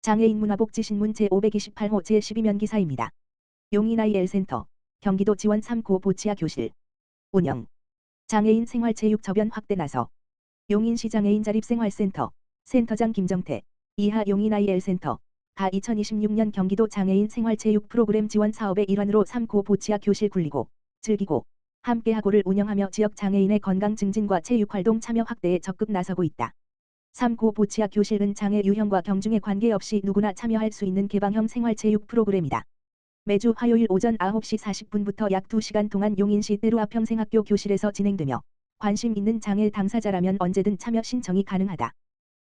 장애인 문화복지신문 제528호 제12면 기사입니다. 용인 IL센터, 경기도 지원 3고 보치아 교실 운영, 장애인 생활체육 저변 확대 나서, 용인시 장애인 자립생활센터, 센터장 김정태, 이하 용인 IL센터, 가 2026년 경기도 장애인 생활체육 프로그램 지원 사업의 일환으로 3고 보치아 교실 굴리고, 즐기고, 함께하고를 운영하며 지역 장애인의 건강 증진과 체육활동 참여 확대에 적극 나서고 있다. 3고 보치아 교실은 장애 유형과 경중에 관계없이 누구나 참여할 수 있는 개방형 생활체육 프로그램이다. 매주 화요일 오전 9시 40분부터 약 2시간 동안 용인시 때루아평생학교 교실에서 진행되며 관심 있는 장애 당사자라면 언제든 참여 신청이 가능하다.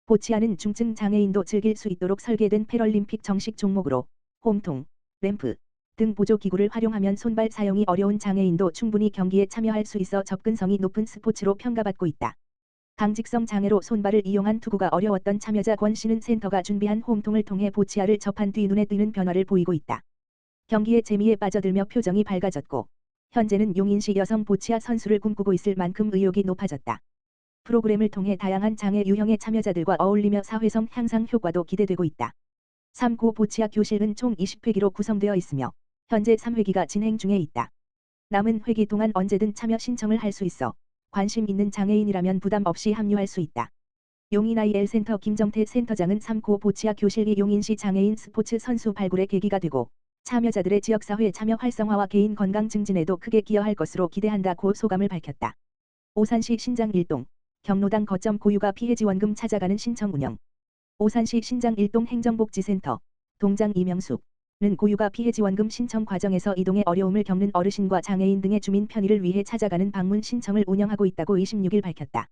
보치아는 중증 장애인도 즐길 수 있도록 설계된 패럴림픽 정식 종목으로 홈통, 램프 등 보조기구를 활용하면 손발 사용이 어려운 장애인도 충분히 경기에 참여할 수 있어 접근성이 높은 스포츠로 평가받고 있다. 강직성 장애로 손발을 이용한 투구가 어려웠던 참여자 권 씨는 센터가 준비한 홈통을 통해 보치아를 접한 뒤 눈에 띄는 변화를 보이고 있다. 경기의 재미에 빠져들며 표정이 밝아졌고 현재는 용인시 여성 보치아 선수를 꿈꾸고 있을 만큼 의욕이 높아졌다. 프로그램을 통해 다양한 장애 유형의 참여자들과 어울리며 사회성 향상 효과도 기대되고 있다. 3고 보치아 교실은 총 20회기로 구성되어 있으며 현재 3회기가 진행 중에 있다. 남은 회기 동안 언제든 참여 신청을 할 수 있어 관심 있는 장애인이라면 부담 없이 합류할 수 있다. 용인 IL센터 김정태 센터장은 3고 보치아 교실이 용인시 장애인 스포츠 선수 발굴의 계기가 되고 참여자들의 지역사회 참여 활성화와 개인 건강 증진에도 크게 기여할 것으로 기대한다고 소감을 밝혔다. 오산시 신장 1동, 경로당 거점 고유가 피해지원금 찾아가는 신청 운영. 오산시 신장 1동 행정복지센터, 동장 이명숙는 고유가 피해지원금 신청 과정에서 이동에 어려움을 겪는 어르신과 장애인 등의 주민 편의를 위해 찾아가는 방문 신청을 운영하고 있다고 26일 밝혔다.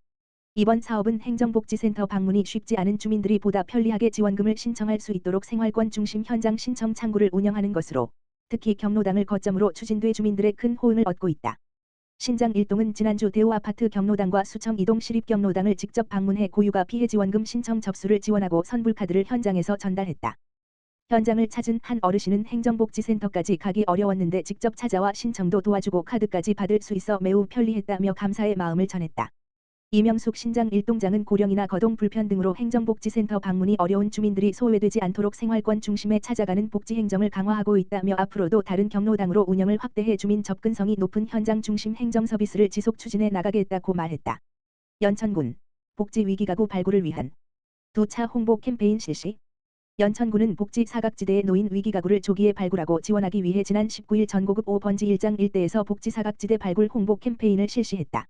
이번 사업은 행정복지센터 방문이 쉽지 않은 주민들이 보다 편리하게 지원금을 신청할 수 있도록 생활권 중심 현장 신청 창구를 운영하는 것으로 특히 경로당을 거점으로 추진돼 주민들의 큰 호응을 얻고 있다. 신장 1동은 지난주 대우아파트 경로당과 수청 2동 시립경로당을 직접 방문해 고유가 피해지원금 신청 접수를 지원하고 선불카드를 현장에서 전달했다. 현장을 찾은 한 어르신은 행정복지센터까지 가기 어려웠는데 직접 찾아와 신청도 도와주고 카드까지 받을 수 있어 매우 편리했다며 감사의 마음을 전했다. 이명숙 신장 1동장은 고령이나 거동 불편 등으로 행정복지센터 방문이 어려운 주민들이 소외되지 않도록 생활권 중심에 찾아가는 복지행정을 강화하고 있다며 앞으로도 다른 경로당으로 운영을 확대해 주민 접근성이 높은 현장 중심 행정 서비스를 지속 추진해 나가겠다고 말했다. 연천군 복지위기가구 발굴을 위한 2차 홍보 캠페인 실시. 연천군은 복지 사각지대에 놓인 위기가구를 조기에 발굴하고 지원하기 위해 지난 19일 전고급 5번지 1장 일대에서 복지 사각지대 발굴 홍보 캠페인을 실시했다.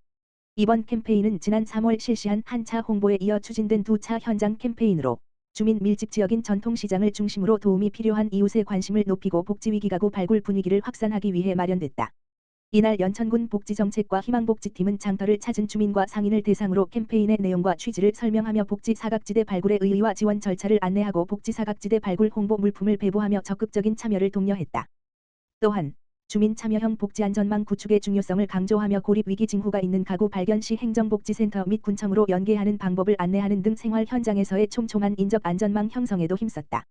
이번 캠페인은 지난 3월 실시한 한 차 홍보에 이어 추진된 2차 현장 캠페인으로 주민 밀집 지역인 전통시장을 중심으로 도움이 필요한 이웃의 관심을 높이고 복지위기가구 발굴 분위기를 확산하기 위해 마련됐다. 이날 연천군 복지정책과 희망복지팀은 장터를 찾은 주민과 상인을 대상으로 캠페인의 내용과 취지를 설명하며 복지 사각지대 발굴의 의의와 지원 절차를 안내하고 복지 사각지대 발굴 홍보 물품을 배부하며 적극적인 참여를 독려했다. 또한 주민 참여형 복지안전망 구축의 중요성을 강조하며 고립위기 징후가 있는 가구 발견 시 행정복지센터 및 군청으로 연계하는 방법을 안내하는 등 생활 현장에서의 촘촘한 인적 안전망 형성에도 힘썼다.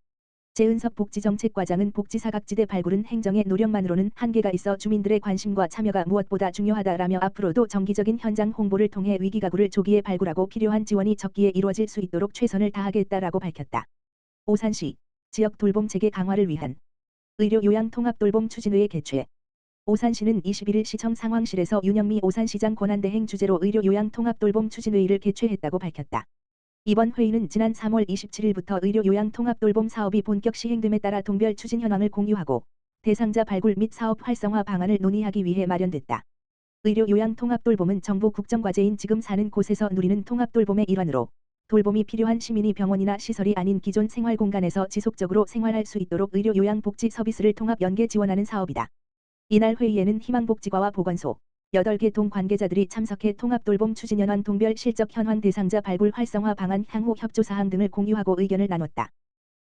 재은섭 복지정책과장은 복지 사각지대 발굴은 행정의 노력만으로는 한계가 있어 주민들의 관심과 참여가 무엇보다 중요하다라며 앞으로도 정기적인 현장 홍보를 통해 위기가구를 조기에 발굴하고 필요한 지원이 적기에 이루어질 수 있도록 최선을 다하겠다라고 밝혔다. 오산시 지역 돌봄 체계 강화를 위한 의료요양통합돌봄 추진회의 개최. 오산시는 21일 시청 상황실에서 윤영미 오산시장 권한대행 주재로 의료요양통합돌봄 추진회의를 개최했다고 밝혔다. 이번 회의는 지난 3월 27일부터 의료요양통합돌봄 사업이 본격 시행됨에 따라 동별 추진 현황을 공유하고 대상자 발굴 및 사업 활성화 방안을 논의하기 위해 마련됐다. 의료요양통합돌봄은 정부 국정과제인 지금 사는 곳에서 누리는 통합돌봄의 일환으로 돌봄이 필요한 시민이 병원이나 시설이 아닌 기존 생활공간에서 지속적으로 생활할 수 있도록 의료요양복지 서비스를 통합 연계 지원하는 사업이다. 이날 회의에는 희망복지과와 보건소, 8개 동 관계자들이 참석해 통합돌봄 추진연환 동별 실적 현황 대상자 발굴 활성화 방안 향후 협조사항 등을 공유하고 의견을 나눴다.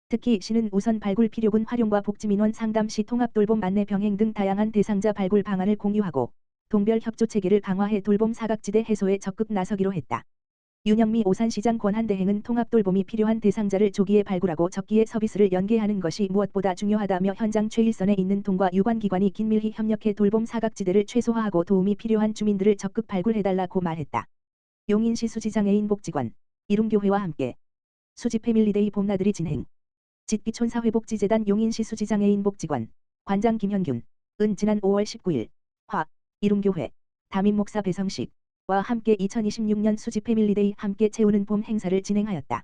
특히 시는 우선 발굴 필요군 활용과 복지민원 상담 시 통합돌봄 안내 병행 등 다양한 대상자 발굴 방안을 공유하고 동별 협조체계를 강화해 돌봄 사각지대 해소에 적극 나서기로 했다. 윤영미 오산시장 권한대행은 통합돌봄이 필요한 대상자를 조기에 발굴하고 적기에 서비스를 연계하는 것이 무엇보다 중요하다며 현장 최일선에 있는 동과 유관기관이 긴밀히 협력해 돌봄 사각지대를 최소화하고 도움이 필요한 주민들을 적극 발굴해달라고 말했다. 용인시 수지장애인 복지관, 이룸교회와 함께 수지 패밀리데이 봄나들이 진행. 짓기촌사회복지재단 용인시 수지장애인 복지관 관장 김현균 은 지난 5월 19일 화 이룸교회 담임목사 배성식과 함께 2026년 수지 패밀리데이 함께 채우는 봄 행사를 진행하였다.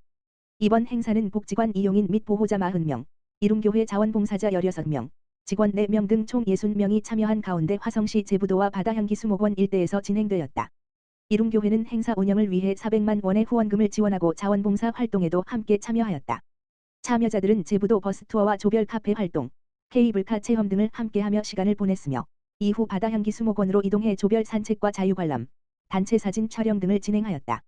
이번 행사는 복지관 이용인 및 보호자 40명, 이룸교회 자원봉사자 16명, 직원 4명 등 총 60명이 참여한 가운데 화성시 제부도와 바다향기 수목원 일대에서 진행되었다. 이룸교회는 행사 운영을 위해 400만 원의 후원금을 지원하고 자원봉사 활동에도 함께 참여하였다. 참여자들은 제부도 버스투어와 조별 카페 활동, 케이블카 체험 등을 함께하며 시간을 보냈으며 이후 바다향기 수목원으로 이동해 조별 산책과 자유관람, 단체 사진 촬영 등을 진행하였다.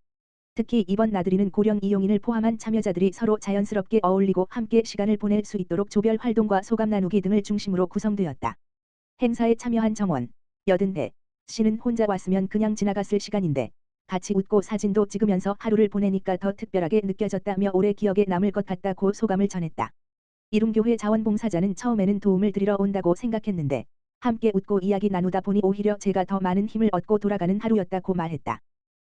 특히 이번 나들이는 고령 이용인을 포함한 참여자들이 서로 자연스럽게 어울리고 함께 시간을 보낼 수 있도록 조별 활동과 소감 나누기 등을 중심으로 구성되었다. 행사에 참여한 정원, 여든대 씨는 혼자 왔으면 그냥 지나갔을 시간인데 같이 웃고 사진도 찍으면서 하루를 보내니까 더 특별하게 느껴졌다며 오래 기억에 남을 것 같다고 소감을 전했다. 이룸교회 자원봉사자는 처음에는 도움을 드리러 온다고 생각했는데 함께 웃고 이야기 나누다 보니 오히려 제가 더 많은 힘을 얻고 돌아가는 하루였다고 말했다.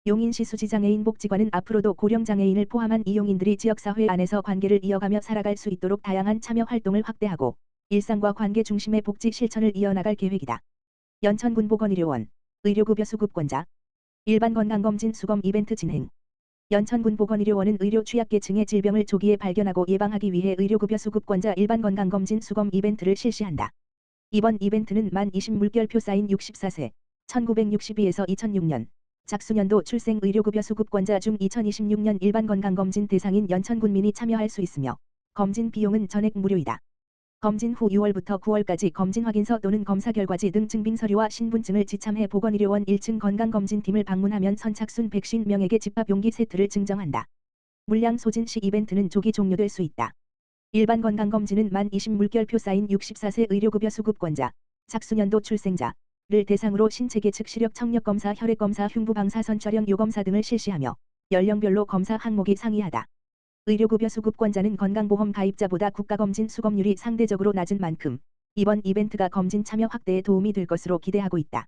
용인시 수지장애인 복지관은 앞으로도 고령장애인을 포함한 이용인들이 지역사회 안에서 관계를 이어가며 살아갈 수 있도록 다양한 참여 활동을 확대하고 일상과 관계 중심의 복지 실천을 이어나갈 계획이다. 연천군보건의료원 의료급여 수급권자 일반 건강검진 수검 이벤트 진행. 연천군보건의료원은 의료 취약계층의 질병을 조기에 발견하고 예방하기 위해 의료급여 수급권자 일반 건강검진 수검 이벤트를 실시한다. 이번 이벤트는 만 20물결표 쌓인 64세 1962에서 2006년 작수년도 출생 의료급여 수급권자 중 2026년 일반 건강검진 대상인 연천군민이 참여할 수 있으며 검진 비용은 전액 무료이다. 검진 후 6월부터 9월까지 검진 확인서 또는 검사 결과지 등 증빙서류와 신분증을 지참해 보건의료원 1층 건강검진팀을 방문하면 선착순 150명에게 집합용기 세트를 증정한다. 물량 소진 시 이벤트는 조기 종료될 수 있다. 일반 건강검진은 만 20물결표 쌓인 64세 의료급여 수급권자, 작수년도 출생자를 대상으로 신체계측 시력 청력검사 혈액검사 흉부방사선 촬영 요검사 등을 실시하며 연령별로 검사 항목이 상이하다. 의료급여 수급권자는 건강보험 가입자보다 국가검진 수검률이 상대적으로 낮은 만큼 이번 이벤트가 검진 참여 확대에 도움이 될 것으로 기대하고 있다.